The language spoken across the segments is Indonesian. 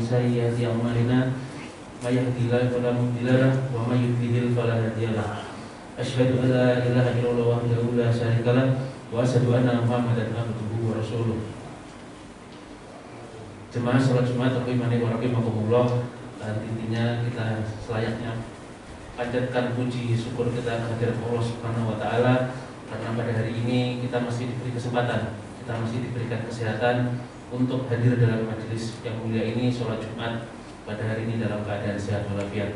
سيئات أعمالنا من يهده الله فلا مضل له ومن يضلل فلا هادي له أشهد أن لا إله إلا الله وحده لا شريك له وأشهد أن محمدا عبده ورسوله. Jemaah salat Jumat rahimani wa rahimakumullah. Dan intinya kita selayaknya panjatkan puji syukur kita kehadirat Allah Subhanahu wa taala karena pada hari ini kita masih diberi kesempatan, kita masih diberikan kesehatan untuk hadir dalam majelis yang mulia ini, salat Jumat pada hari ini dalam keadaan sehat walafiat.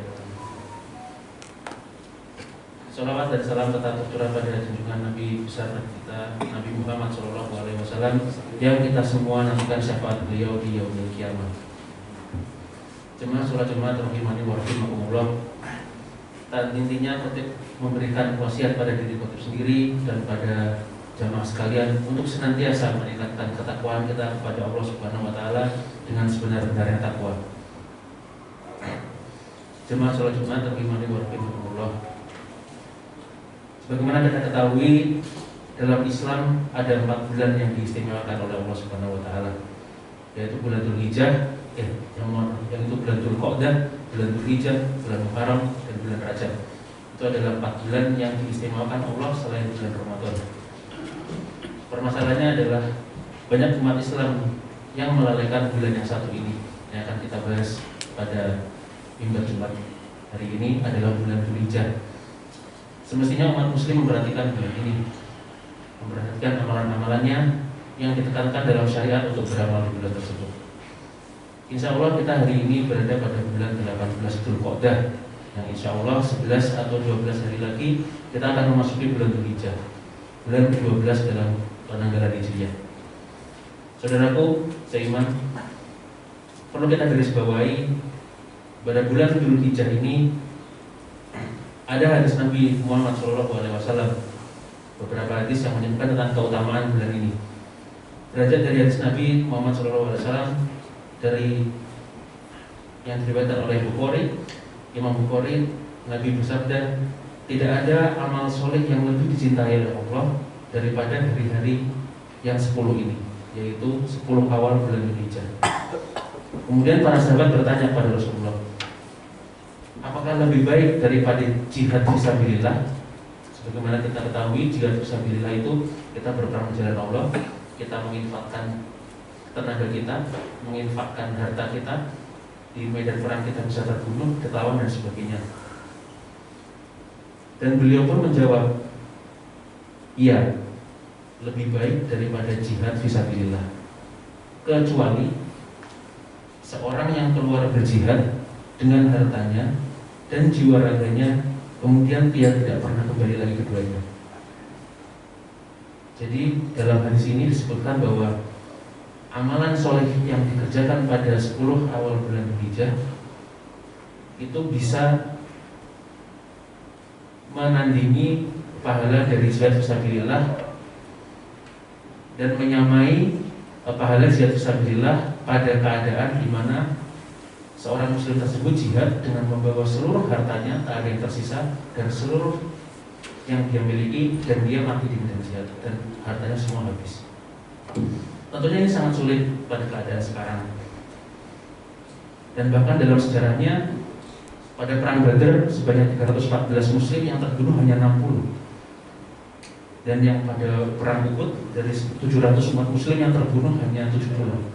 Salawat dan salam tetap tercurah pada junjungan Nabi besar kita Nabi Muhammad SAW yang kita semua nantikan syafaat beliau di yaumil kiamah. Jemaah salat Jumat rahimani wa rahimakumullah. Dan intinya khotib memberikan wasiat pada diri khotib sendiri dan pada jamaah sekalian untuk senantiasa meningkatkan ketakwaan kita kepada Allah Subhanahu wa taala dengan sebenar-benarnya takwa. Jemaah salat Jumat rahimani wa rahimakumullah. Sebagaimana kita ketahui, dalam Islam ada 4 bulan yang diistimewakan oleh Allah Subhanahu wa taala, yaitu bulan Dzulhijjah, yang itu bulan Dzulqa'dah, bulan Dzulhijjah, bulan Muharram, dan bulan Rajab. Itu adalah 4 bulan yang diistimewakan Allah selain bulan Ramadan. Permasalahannya adalah banyak umat Islam yang melalaikan bulan yang satu ini, yang akan kita bahas pada mimbar Jumat hari ini adalah bulan Dzulhijjah. Semestinya umat muslim memperhatikan bulan ini, memperhatikan amalan-amalannya yang ditekankan dalam syariat untuk beramal di bulan tersebut. Insya Allah kita hari ini berada pada bulan 18 Dzulqa'dah, yang insya Allah 11 atau 12 hari lagi kita akan memasuki bulan Dzulhijjah, bulan ke-12 dalam penanggalan Hijriah. Saudaraku seiman, perlu kita garis bawahi pada bulan Dzulhijjah ini ada hadis Nabi Muhammad SAW, beberapa hadis yang menyebutkan tentang keutamaan bulan ini. Derajat dari hadis Nabi Muhammad SAW dari yang diriwayatkan oleh Bukhari, Imam Bukhari, Nabi bersabda, tidak ada amal soleh yang lebih dicintai oleh Allah daripada hari-hari yang 10 ini, yaitu 10 awal bulan Dzulhijjah. Kemudian para sahabat bertanya kepada Rasulullah, apakah lebih baik daripada jihad fisabilillah? Sebagaimana kita ketahui, jihad fisabilillah itu kita berperang di jalan Allah, kita menginfakkan tenaga kita, menginfakkan harta kita, di medan perang kita bisa terbunuh, tertawan dan sebagainya. Dan beliau pun menjawab, iya, lebih baik daripada jihad fisabilillah, kecuali seorang yang keluar berjihad dengan hartanya dan jiwa raganya, kemudian dia tidak pernah kembali lagi keduanya. Jadi dalam hadis ini disebutkan bahwa amalan soleh yang dikerjakan pada 10 awal bulan Dzulhijjah itu bisa menandingi pahala dari jihad fisabilillah dan menyamai pahala jihad fisabilillah pada keadaan di mana seorang muslim tersebut jihad dengan membawa seluruh hartanya, tak ada yang tersisa, dan seluruh yang dia miliki, dan dia mati di medan jihad dan hartanya semua habis. Tentunya ini sangat sulit pada keadaan sekarang. Dan bahkan dalam sejarahnya, pada perang Badar sebanyak 314 muslim, yang terbunuh hanya 60. Dan yang pada perang Uhud dari 700 umat muslim yang terbunuh hanya 70.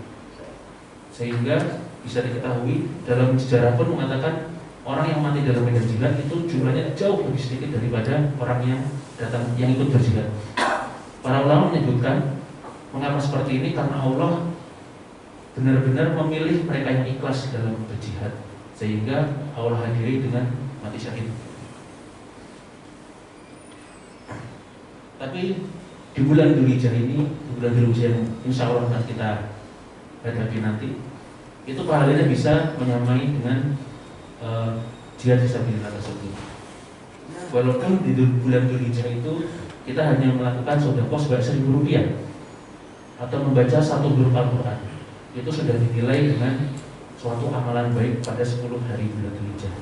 Sehingga bisa diketahui dalam sejarah pun mengatakan orang yang mati dalam medan jihad itu jumlahnya jauh lebih sedikit daripada orang yang datang yang ikut berjihad. Para ulama menyebutkan mengapa seperti ini, karena Allah benar-benar memilih mereka yang ikhlas dalam berjihad, sehingga Allah hadiri dengan mati syahid. Tapi di bulan Dzulhijjah ini, di bulan Dzulhijjah yang insya Allah akan kita hadapi nanti, itu pahalanya bisa menyamai dengan jihad fisabilillah tersebut. Walaupun di bulan Dzulhijjah itu kita hanya melakukan sedekah sebanyak Rp1.000 atau membaca 1 huruf Al-Quran, itu sudah dinilai dengan suatu amalan baik pada 10 hari bulan Dzulhijjah.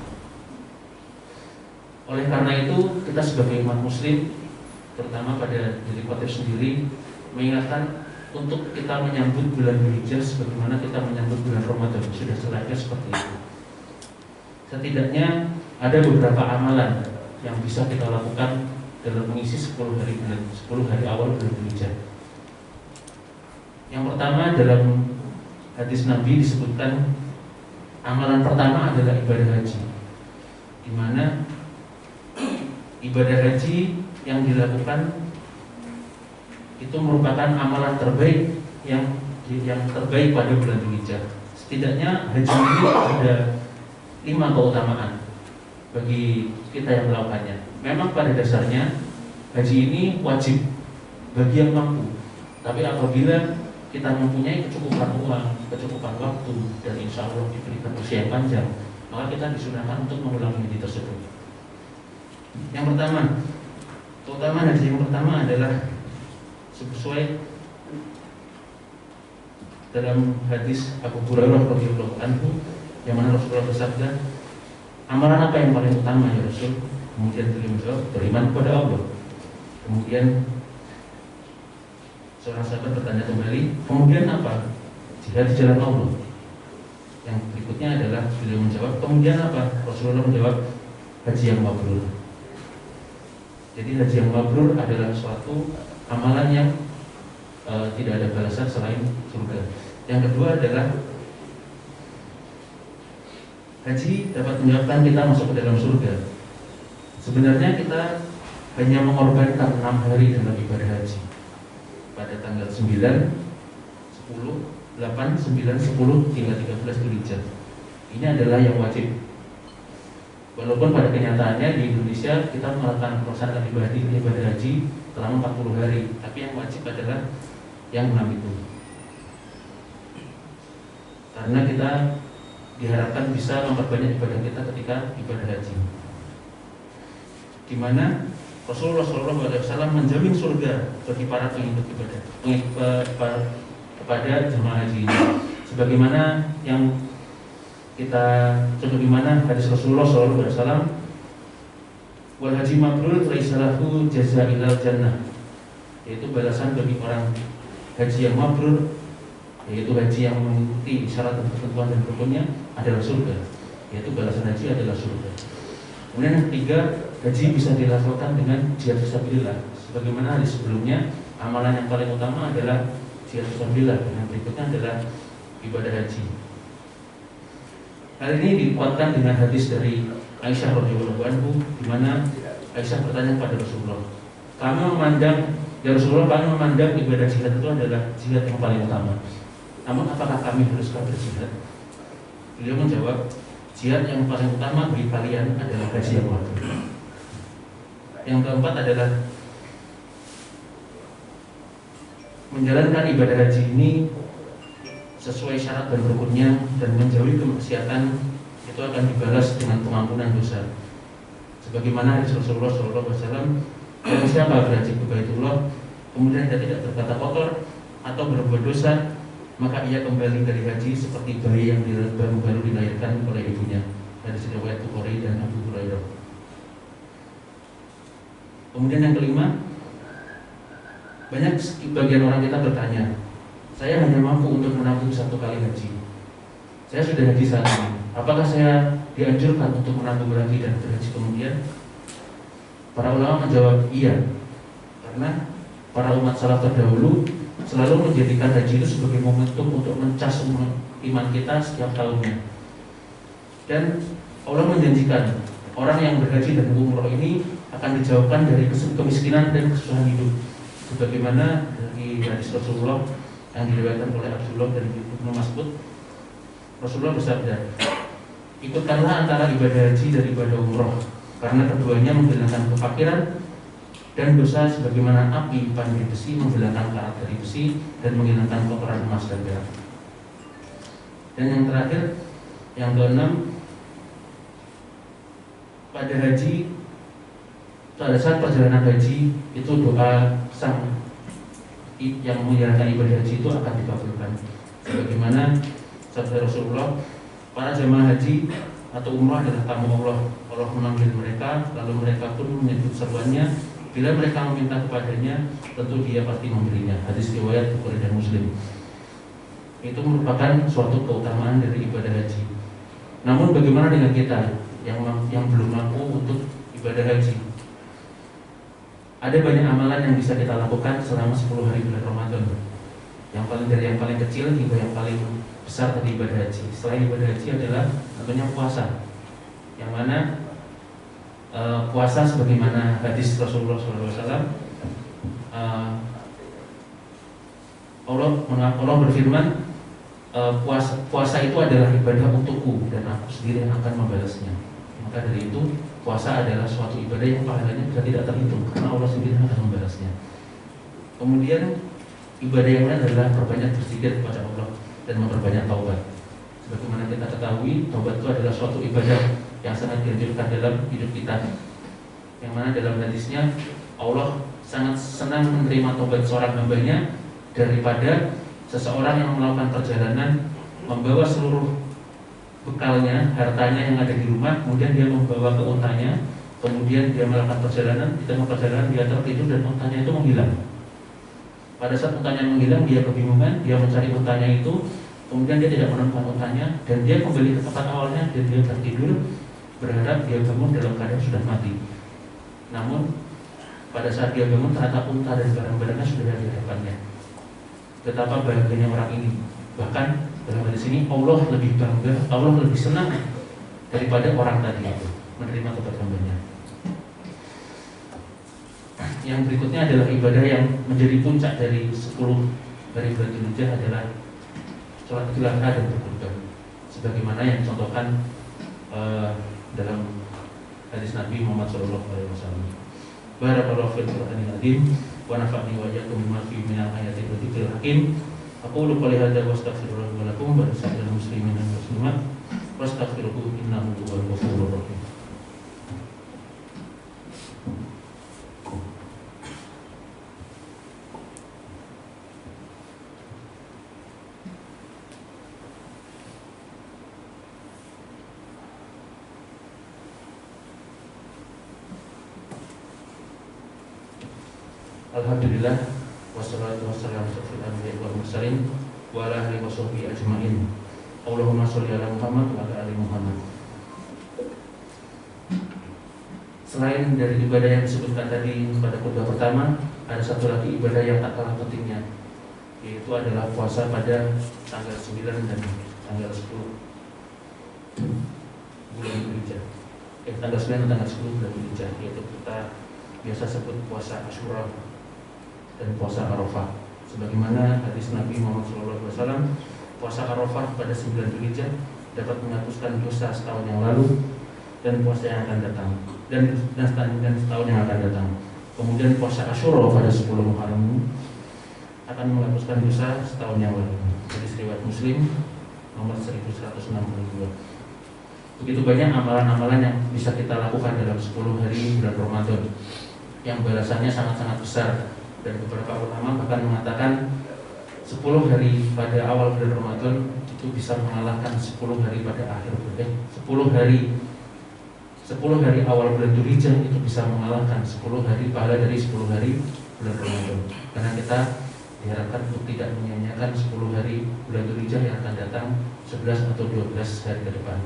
Oleh karena itu, kita sebagai umat muslim, terutama pada diri khotib sendiri, mengingatkan untuk kita menyambut bulan Dzulhijjah sebagaimana kita menyambut bulan Ramadan, sudah selayaknya seperti itu. Setidaknya ada beberapa amalan yang bisa kita lakukan dalam mengisi 10 hari awal bulan Dzulhijjah. Yang pertama, dalam hadis Nabi disebutkan amalan pertama adalah ibadah haji, di mana ibadah haji yang dilakukan itu merupakan amalan terbaik yang terbaik pada bulan Dzulhijjah. Setidaknya haji ini ada 5 keutamaan bagi kita yang melakukannya. Memang pada dasarnya haji ini wajib bagi yang mampu. Tapi apabila kita mempunyai kecukupan uang, kecukupan waktu, dan insya Allah diberikan usia yang panjang, maka kita disunahkan untuk mengulangi haji tersebut. Yang pertama, keutamaan haji yang pertama adalah sesuai dalam hadis Abu Hurairah radhiyallahu anhu, yang mana Rasulullah bersabda, amalan apa yang paling utama ya Rasul? Kemudian beliau menjawab, beriman kepada Allah. Kemudian seorang sahabat bertanya kembali, kemudian apa? Jihad di jalan Allah. Yang berikutnya adalah beliau menjawab, kemudian apa? Rasulullah menjawab, haji yang mabrur. Jadi haji yang mabrur adalah suatu amalan yang tidak ada balasan selain surga. Yang kedua adalah haji dapat menyebabkan kita masuk ke dalam surga. Sebenarnya kita hanya mengorbankan 6 hari dalam ibadah haji pada tanggal 9, 10, 8, 9, 10 hingga 13 Dzulhijjah. Ini adalah yang wajib. Walaupun pada kenyataannya di Indonesia kita melaksanakan ibadah haji selama 40 hari, tapi yang wajib adalah yang 6 itu. Karena kita diharapkan bisa memperbanyak ibadah kita ketika ibadah haji, di mana Rasulullah SAW menjamin surga bagi para pengikut ibadah kepada jemaah haji ini. Sebagaimana yang kita contoh di mana hadis Rasulullah SAW, wal haji mabrur laisa lahu jazaa'il jannah, yaitu balasan bagi orang haji yang mabrur, yaitu haji yang mengikuti syarat dan ketentuan dan rukunnya adalah surga, yaitu balasan haji adalah surga. Kemudian yang ketiga, haji bisa dilakukan dengan jihad fisabilillah. Sebagaimana hadis sebelumnya, amalan yang paling utama adalah jihad fisabilillah, yang berikutnya adalah ibadah haji. Hal ini dikuatkan dengan hadis dari Aisyah radhiyallahu anha, di mana Aisyah bertanya kepada Rasulullah, kami memandang, ya Rasulullah, kami memandang ibadah jihad itu adalah jihad yang paling utama. Namun apakah kami harus berjihad? Beliau menjawab, jihad yang paling utama bagi kalian adalah haji yang wajib. Yang keempat adalah menjalankan ibadah haji ini sesuai syarat dan rukunnya dan menjauhi kemaksiatan, itu akan dibalas dengan pengampunan dosa. Sebagaimana hadis Rasulullah SAW, barang siapa berhaji ke Baitullah kemudian dia tidak berkata kotor atau berbuat dosa, maka ia kembali dari haji seperti bayi yang baru dilahirkan oleh ibunya. Hadis riwayat Bukhari dan Abu Hurairah. Kemudian yang kelima, banyak sebagian orang kita bertanya, saya hanya mampu untuk menabung 1 kali haji. Saya sudah haji saat ini, apakah saya dianjurkan untuk menabung lagi dan berhaji kemudian? Para ulama menjawab iya, karena para umat salaf terdahulu selalu menjadikan haji itu sebagai momentum untuk mencas iman kita setiap tahunnya. Dan Allah menjanjikan orang yang berhaji dan umroh ini akan dijauhkan dari kemiskinan dan kesusahan hidup. Sebagaimana dari hadis Rasulullah yang diriwayatkan oleh Abdullah dari Ibnu Mas'ud, Rasulullah bersabda, ikutkanlah antara ibadah haji dan ibadah umroh, karena keduanya menghilangkan kefakiran dan dosa sebagaimana api pandai besi menghilangkan karat dari besi dan menghilangkan kotoran emas dan perak. Dan yang terakhir, yang keenam, pada haji, pada saat perjalanan haji itu doa sang yang menjalankan ibadah haji itu akan dikabulkan. Sebagaimana sabda Rasulullah, para jemaah haji atau umrah adalah tamu Allah. Allah memanggil mereka, lalu mereka pun menyebut seruannya, Bila mereka meminta kepadanya, tentu dia pasti memberinya. Hadis riwayat Bukhari dan Muslim. Itu merupakan suatu keutamaan dari ibadah haji. Namun bagaimana dengan kita yang belum mampu untuk ibadah haji? Ada banyak amalan yang bisa kita lakukan selama 10 hari bulan Ramadan. Dari yang paling kecil hingga yang paling besar tadi ibadah haji. Selain ibadah haji adalah tentunya puasa. Yang mana puasa sebagaimana hadis Rasulullah SAW, Allah berfirman, puasa itu adalah ibadah untukku dan aku sendiri yang akan membalasnya. Maka dari itu puasa adalah suatu ibadah yang pahalanya bisa tidak terhitung karena Allah sendiri akan membalasnya. Kemudian ibadah yang lain adalah perbanyak berzikir kepada Allah dan memperbanyak taubat. Sebagaimana kita ketahui, taubat itu adalah suatu ibadah yang sangat dianjurkan dalam hidup kita. Yang mana dalam hadisnya Allah sangat senang menerima taubat seorang hambanya daripada seseorang yang melakukan perjalanan membawa seluruh bekalnya, hartanya yang ada di rumah, kemudian dia membawa ke untanya, kemudian dia melakukan perjalanan, di tengah perjalanan dia tertidur dan untanya itu menghilang. Pada saat untanya menghilang, dia kebingungan, dia mencari untanya itu, kemudian dia tidak menemukan untanya dan dia kembali ke tempat awalnya dan dia tertidur berharap dia bangun dalam keadaan sudah mati. Namun pada saat dia bangun ternyata unta dan barang-barangnya sudah ada di hadapannya. Betapa bahagianya orang ini. Bahkan dalam hadis ini Allah lebih bangga, Allah lebih senang daripada orang tadi itu menerima taubat hambanya. Yang berikutnya adalah ibadah yang menjadi puncak dari 10 hari bulan Dzulhijjah adalah sholat Idul Adha dan berkurban. Sebagaimana yang dicontohkan dalam hadis Nabi Muhammad SAW. Barakallahu fil Qur'anil azim wa nafa'ni wa iyyakum bima fihi minal ayati wa dzikril hakim. Aqulu qouli hadza wa astaghfirullah wa lakum wa lisa'iril muslimin wal muslimat wastaghfiruhu innahu huwal ghafurur rahim. Alhamdulillah wassalatu wassalamu ala anbiya'i wal mursalin wa ala alihi washabbihi ajmain. Allahumma sholli ala Muhammad wa ala ali Muhammad. Selain dari ibadah yang disebutkan tadi pada khutbah pertama, ada satu lagi ibadah yang tak kalah pentingnya, yaitu adalah puasa pada tanggal 9 dan tanggal 10 bulan Dzulhijjah. Tanggal 9 dan tanggal 10 bulan Dzulhijjah, yaitu kita biasa sebut puasa Asyura dan puasa Arafah. Sebagaimana hadis Nabi Muhammad SAW, puasa Arafah pada 9 Dzulhijjah dapat menghapuskan dosa setahun yang lalu dan puasa yang akan datang dan setahun yang akan datang. Kemudian puasa Asyura pada 10 Muharram akan menghapuskan dosa setahun yang lalu. Hadis riwayat Muslim nomor 1162. Begitu banyak amalan-amalan yang bisa kita lakukan dalam 10 hari bulan Ramadan yang balasannya sangat-sangat besar. Dan beberapa ulama bahkan mengatakan 10 hari pada awal bulan Ramadan itu bisa mengalahkan 10 hari pada akhir bulan. 10 hari awal bulan Dzulhijjah itu bisa mengalahkan 10 hari pahala dari 10 hari bulan Ramadan. Karena kita diharapkan untuk tidak menyia-nyiakan 10 hari bulan Dzulhijjah yang akan datang 11 atau 12 hari ke depan.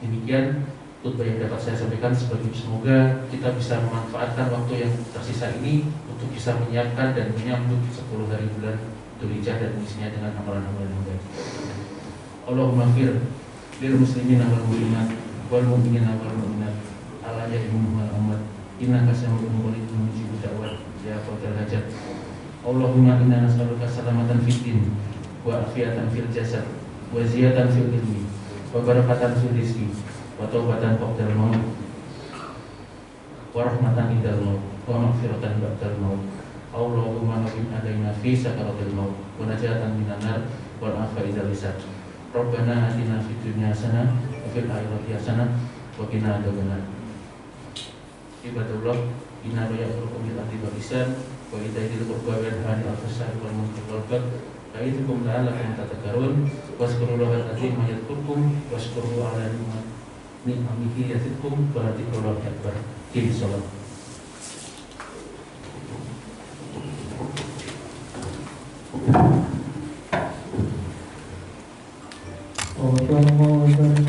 Demikian khutbah yang dapat saya sampaikan. Semoga kita bisa memanfaatkan waktu yang tersisa ini untuk bisa menyiapkan dan menyambut 10 hari bulan Dzulhijjah dan mengisinya dengan amalan-amalan yang baik. Allahumma fir lil muslimin wal muslimat wal mu'minin wal mu'minat ala yadihim wal amat innaka sami'un qaribun mujibud da'wat ya qadal hajat. Allahumma inna nas'aluka salamatan fid din wa afiatan fil jasad wa ziyatan fil ilmi wa barakatan fil rizqi wa taubatan qabla al-maut wa rahmatan indal maut wa maghfiratan ba'dal maut. Allahumma habib alaina fi sakaratil maut wa najatan minan nar wal afiyatan lisat. Rabbana atina fid dunya hasanah wa fil akhirati hasanah wa qina adzabannar. Ibadallah, inna la ya'muru bil adli wal ihsan wa ita'i dzil qurba wa yanha 'anil fahsya'i wal munkari wal baghi Fa'idhukum la'allakum tatadzakkarun wazkurullahal azim yadhkurkum washkuruhu 'ala ni'amihi yazidkum wa dzikrullahi akbar. Insyaallah. Allahu